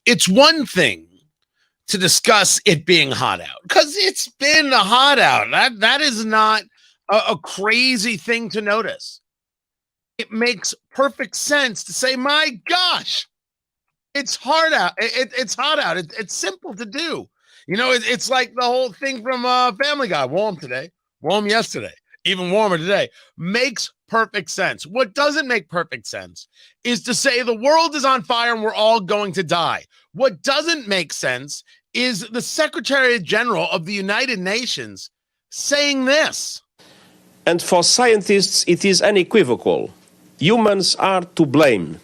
it's one thing to discuss it being hot out because it's been hot out. That is not a crazy thing to notice. It makes perfect sense to say, my gosh, it's hard out. It's hot out. It's simple to do. It's like the whole thing from Family Guy. Warm today, warm yesterday, even warmer today. Makes perfect sense. What doesn't make perfect sense is to say the world is on fire and we're all going to die. What doesn't make sense is the Secretary General of the United Nations saying this. And for scientists, it is unequivocal. Humans are to blame.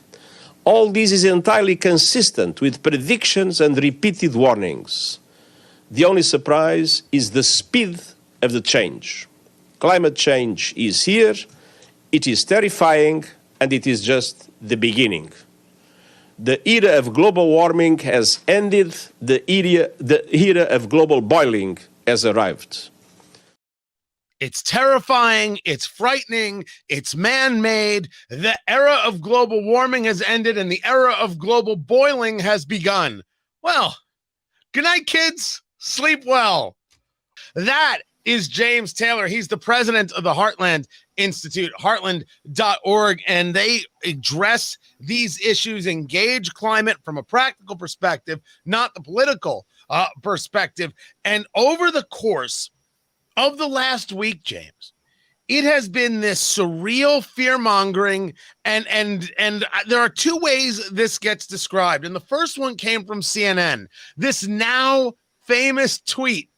All this is entirely consistent with predictions and repeated warnings. The only surprise is the speed of the change. Climate change is here, it is terrifying, and it is just the beginning. The era of global warming has ended, the era of global boiling has arrived. It's terrifying, it's frightening, it's man-made. The era of global warming has ended and the era of global boiling has begun. Well, good night, kids. Sleep well. That is James Taylor. He's the president of the Heartland Institute, heartland.org, and they address these issues, engage climate from a practical perspective, not the political perspective. And over the course of the last week, James, it has been this surreal fear-mongering, and there are two ways this gets described. And the first one came from CNN. This now famous tweet.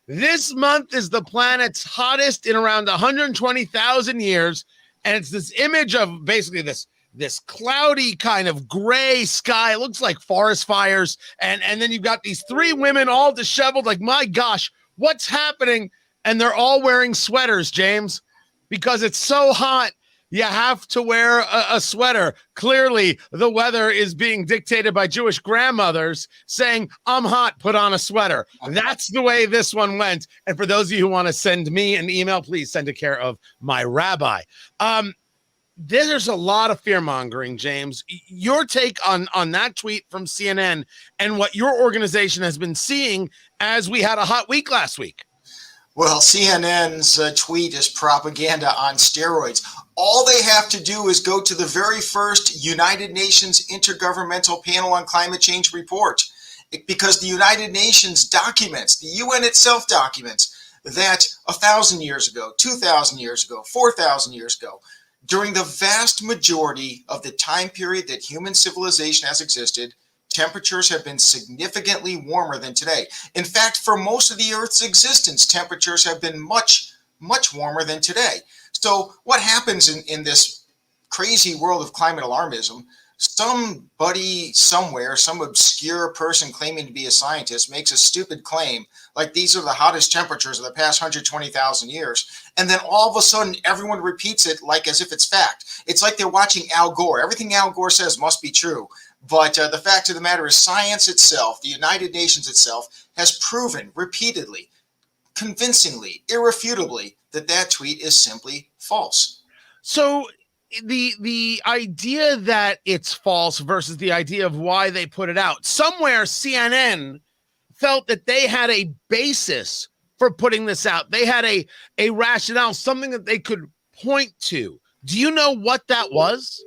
This month is the planet's hottest in around 120,000 years. And it's this image of basically this cloudy kind of gray sky. It looks like forest fires. And then you've got these three women all disheveled, like, my gosh, what's happening? And they're all wearing sweaters, James, because it's so hot. You have to wear a sweater. Clearly, the weather is being dictated by Jewish grandmothers saying, I'm hot, put on a sweater. That's the way this one went. And for those of you who want to send me an email, please send it care of my rabbi. There's a lot of fear-mongering, James. Your take on that tweet from CNN and what your organization has been seeing as we had a hot week last week. Well, CNN's tweet is propaganda on steroids. All they have to do is go to the very first United Nations Intergovernmental Panel on Climate Change report, because the United Nations documents, the UN itself documents, that 1,000 years ago, 2,000 years ago, 4,000 years ago, during the vast majority of the time period that human civilization has existed, temperatures have been significantly warmer than today. In fact, for most of the Earth's existence, temperatures have been much, much warmer than today. So what happens in this crazy world of climate alarmism? Somebody somewhere, some obscure person claiming to be a scientist makes a stupid claim, like these are the hottest temperatures of the past 120,000 years. And then all of a sudden, everyone repeats it like as if it's fact. It's like they're watching Al Gore. Everything Al Gore says must be true. But the fact of the matter is science itself, the United Nations itself, has proven repeatedly, convincingly, irrefutably, that tweet is simply false. So the idea that it's false versus the idea of why they put it out, somewhere CNN felt that they had a basis for putting this out. They had a rationale, something that they could point to. Do you know what that was?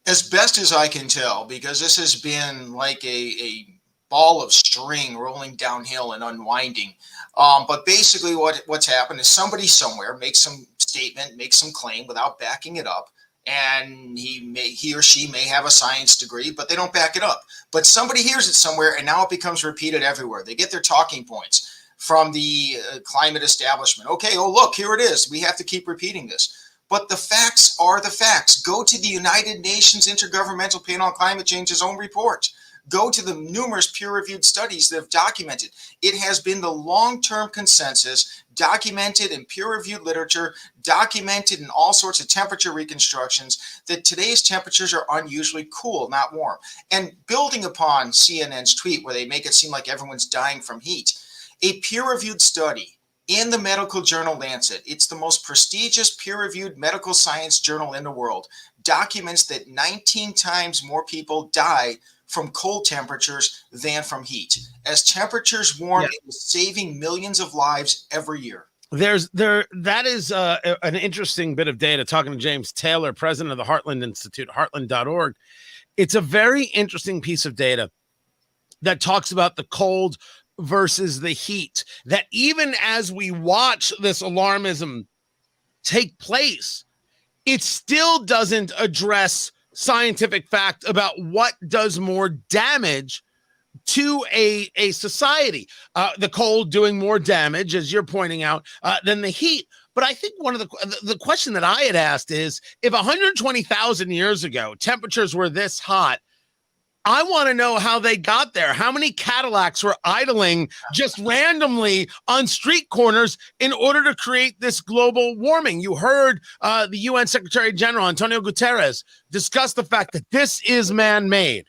As best as I can tell, because this has been like a ball of string rolling downhill and unwinding. But basically what's happened is somebody somewhere makes some statement, makes some claim without backing it up. And he or she may have a science degree, but they don't back it up. But somebody hears it somewhere, and now it becomes repeated everywhere. They get their talking points from the climate establishment. Okay, oh, look, here it is. We have to keep repeating this. But the facts are the facts. Go to the United Nations Intergovernmental Panel on Climate Change's own report. Go to the numerous peer-reviewed studies that have documented. It has been the long-term consensus, documented in peer-reviewed literature, documented in all sorts of temperature reconstructions, that today's temperatures are unusually cool, not warm. And building upon CNN's tweet where they make it seem like everyone's dying from heat, a peer-reviewed study in the medical journal Lancet, it's the most prestigious peer-reviewed medical science journal in the world, documents that 19 times more people die from cold temperatures than from heat. As temperatures warm, it is saving millions of lives every year. That is an interesting bit of data. Talking to James Taylor, president of the Heartland Institute, heartland.org. It's a very interesting piece of data that talks about the cold versus the heat, that even as we watch this alarmism take place, it still doesn't address scientific fact about what does more damage to a society. The cold doing more damage, as you're pointing out, than the heat. But I think one of the question that I had asked is, if 120,000 years ago temperatures were this hot, I want to know how they got there. How many Cadillacs were idling just randomly on street corners in order to create this global warming? You heard the UN Secretary General, António Guterres, discuss the fact that this is man-made.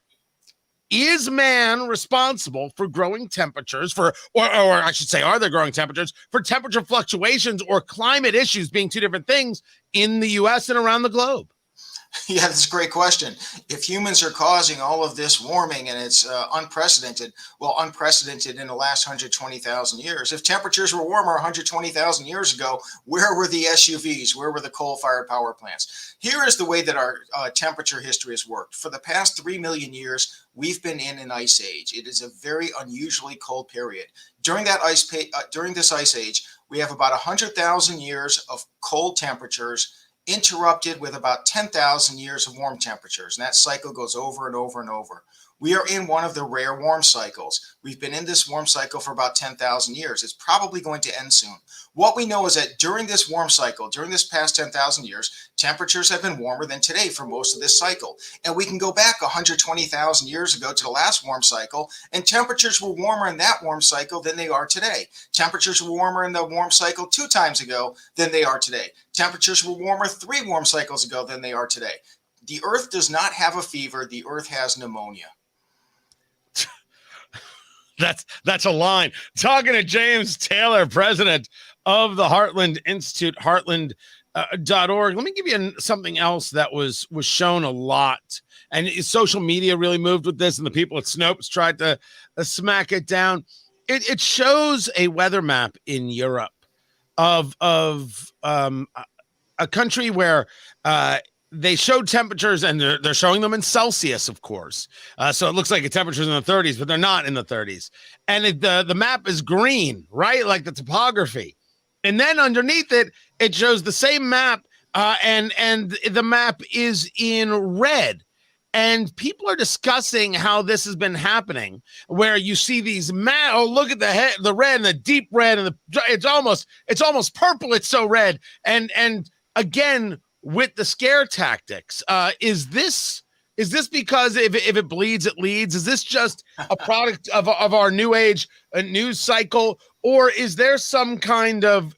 Is man responsible for growing temperatures, or I should say, are there growing temperatures, for temperature fluctuations or climate issues being two different things in the U.S. and around the globe? Yeah, that's a great question. If humans are causing all of this warming and it's unprecedented in the last 120,000 years. If temperatures were warmer 120,000 years ago, where were the SUVs? Where were the coal-fired power plants? Here is the way that our temperature history has worked. For the past 3 million years, we've been in an ice age. It is a very unusually cold period. During this ice age, we have about 100,000 years of cold temperatures, interrupted with about 10,000 years of warm temperatures. And that cycle goes over and over and over. We are in one of the rare warm cycles. We've been in this warm cycle for about 10,000 years. It's probably going to end soon. What we know is that during this warm cycle, during this past 10,000 years, temperatures have been warmer than today for most of this cycle. And we can go back 120,000 years ago to the last warm cycle, and temperatures were warmer in that warm cycle than they are today. Temperatures were warmer in the warm cycle 2 times ago than they are today. Temperatures were warmer 3 warm cycles ago than they are today. The Earth does not have a fever. The Earth has pneumonia. That's a line. Talking to James Taylor, president of the Heartland Institute, heartland.org. Let me give you something else that was shown a lot. And social media really moved with this, and the people at Snopes tried to smack it down. It shows a weather map in Europe of a country where they showed temperatures, and they're showing them in Celsius, of course. So it looks like the temperatures in the 30s, but they're not in the 30s. And the map is green, right? Like the topography. And then underneath it, it shows the same map, and the map is in red. And people are discussing how this has been happening, where you see these look at the red and the deep red, and it's almost purple. It's so red. And again, with the scare tactics, is this because if it bleeds, it leads? Is this just a product of our new age news cycle, or is there some kind of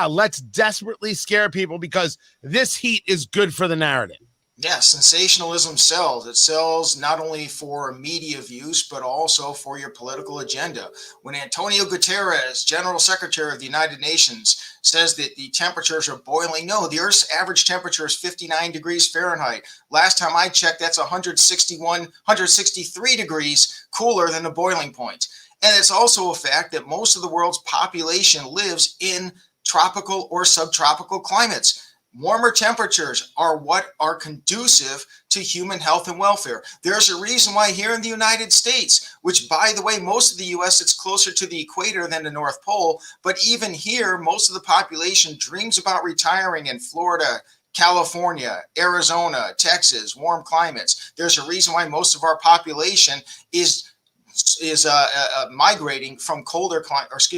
let's desperately scare people because this heat is good for the narrative? Yeah, sensationalism sells. It sells not only for media views, but also for your political agenda. When António Guterres, General Secretary of the United Nations, says that the temperatures are boiling, no, the Earth's average temperature is 59 degrees Fahrenheit. Last time I checked, that's 163 degrees cooler than the boiling point. And it's also a fact that most of the world's population lives in tropical or subtropical climates. Warmer temperatures are what are conducive to human health and welfare. There's a reason why here in the United States, which, by the way, most of the U.S., it's closer to the equator than the North Pole, but even here, most of the population dreams about retiring in Florida, California, Arizona, Texas, warm climates. There's a reason why most of our population is migrating from colder climates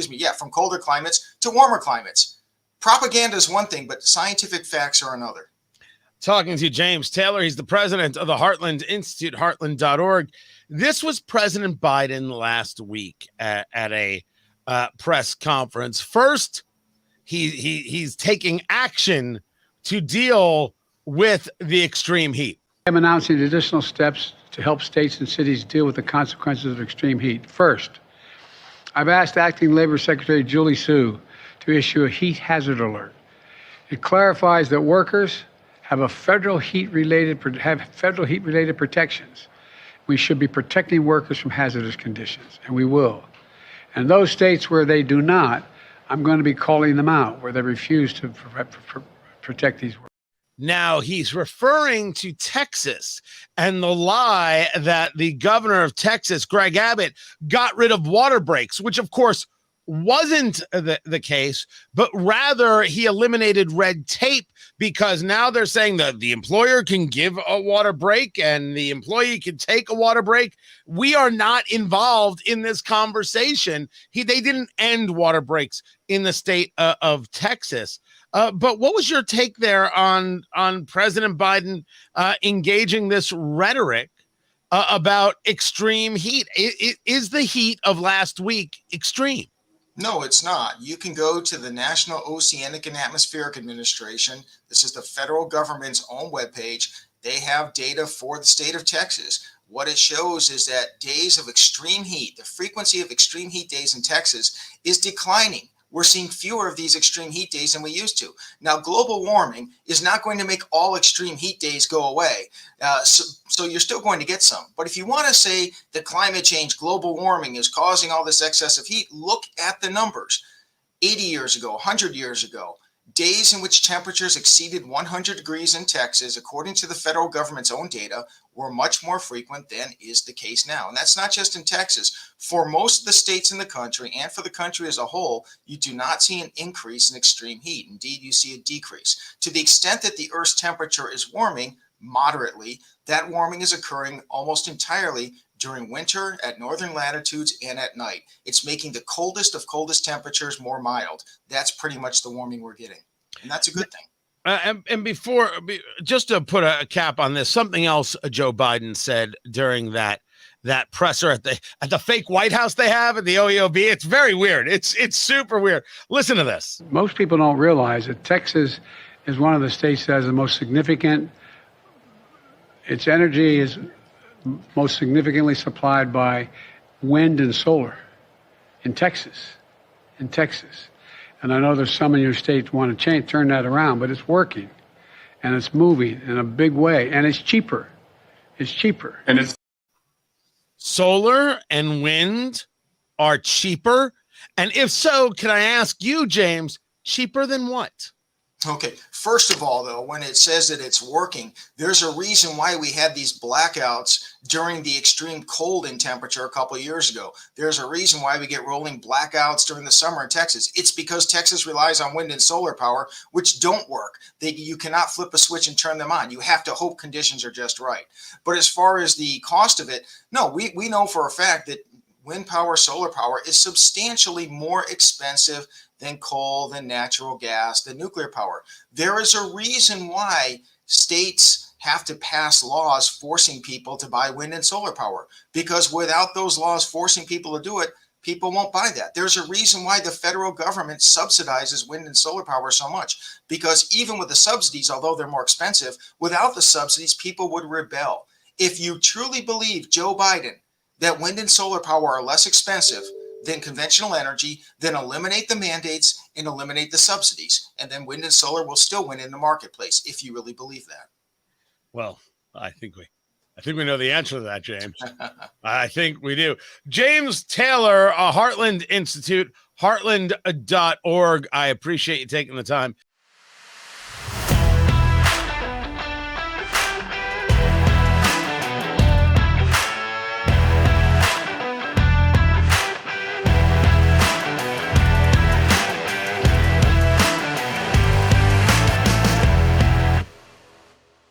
to warmer climates. Propaganda is one thing, but scientific facts are another. Talking to James Taylor, he's the president of the Heartland Institute, heartland.org. This was President Biden last week at a press conference. First, he's taking action to deal with the extreme heat. I'm announcing additional steps to help states and cities deal with the consequences of extreme heat. First, I've asked Acting Labor Secretary Julie Su to issue a heat hazard alert. It clarifies that workers have federal heat-related protections, We should be protecting workers from hazardous conditions, and we will. And those states where they do not, I'm going to be calling them out, where they refuse to protect these workers. Now he's referring to Texas and the lie that the governor of Texas, Greg Abbott, got rid of water breaks, which of course wasn't the case, but rather he eliminated red tape, because now they're saying that the employer can give a water break and the employee can take a water break. We are not involved in this conversation. They didn't end water breaks in the state of Texas. But what was your take there on President Biden engaging this rhetoric about extreme heat? Is the heat of last week extreme? No, it's not. You can go to the National Oceanic and Atmospheric Administration. This is the federal government's own webpage. They have data for the state of Texas. What it shows is that days of extreme heat, the frequency of extreme heat days in Texas is declining. We're seeing fewer of these extreme heat days than we used to. Now, global warming is not going to make all extreme heat days go away. So you're still going to get some. But if you want to say that climate change, global warming is causing all this excessive heat, look at the numbers. 80 years ago, 100 years ago, days in which temperatures exceeded 100 degrees in Texas, according to the federal government's own data, were much more frequent than is the case now. And that's not just in Texas. For most of the states in the country and for the country as a whole, you do not see an increase in extreme heat. Indeed, you see a decrease. To the extent that the Earth's temperature is warming moderately, that warming is occurring almost entirely during winter at northern latitudes and at night. It's making the coldest of coldest temperatures more mild. That's pretty much the warming we're getting. And that's a good thing. And before, just to put a cap on this, something else Joe Biden said during that presser at the fake White House they have at the OEOB. It's very weird. It's super weird. Listen to this. Most people don't realize that Texas is one of the states that has the most significant, its energy is most significantly supplied by wind and solar in Texas. And I know there's some in your state want to turn that around, but it's working and it's moving in a big way, and it's cheaper. And it's solar and wind are cheaper. And if so, can I ask you, James, cheaper than what? Okay, first of all, though, when it says that it's working, there's a reason why we had these blackouts during the extreme cold in temperature a couple of years ago. There's a reason why we get rolling blackouts during the summer in Texas. It's because Texas relies on wind and solar power, which don't work. You cannot flip a switch and turn them on. You have to hope conditions are just right. But as far as the cost of it, no, we know for a fact that wind power, solar power is substantially more expensive than coal, than natural gas, than nuclear power. There is a reason why states have to pass laws forcing people to buy wind and solar power, because without those laws forcing people to do it, people won't buy that. There's a reason why the federal government subsidizes wind and solar power so much, because even with the subsidies, although they're more expensive, without the subsidies, people would rebel. If you truly believe, Joe Biden, that wind and solar power are less expensive than conventional energy, then eliminate the mandates and eliminate the subsidies. And then wind and solar will still win in the marketplace, if you really believe that. Well, I think we know the answer to that, James. I think we do. James Taylor, Heartland Institute, heartland.org. I appreciate you taking the time.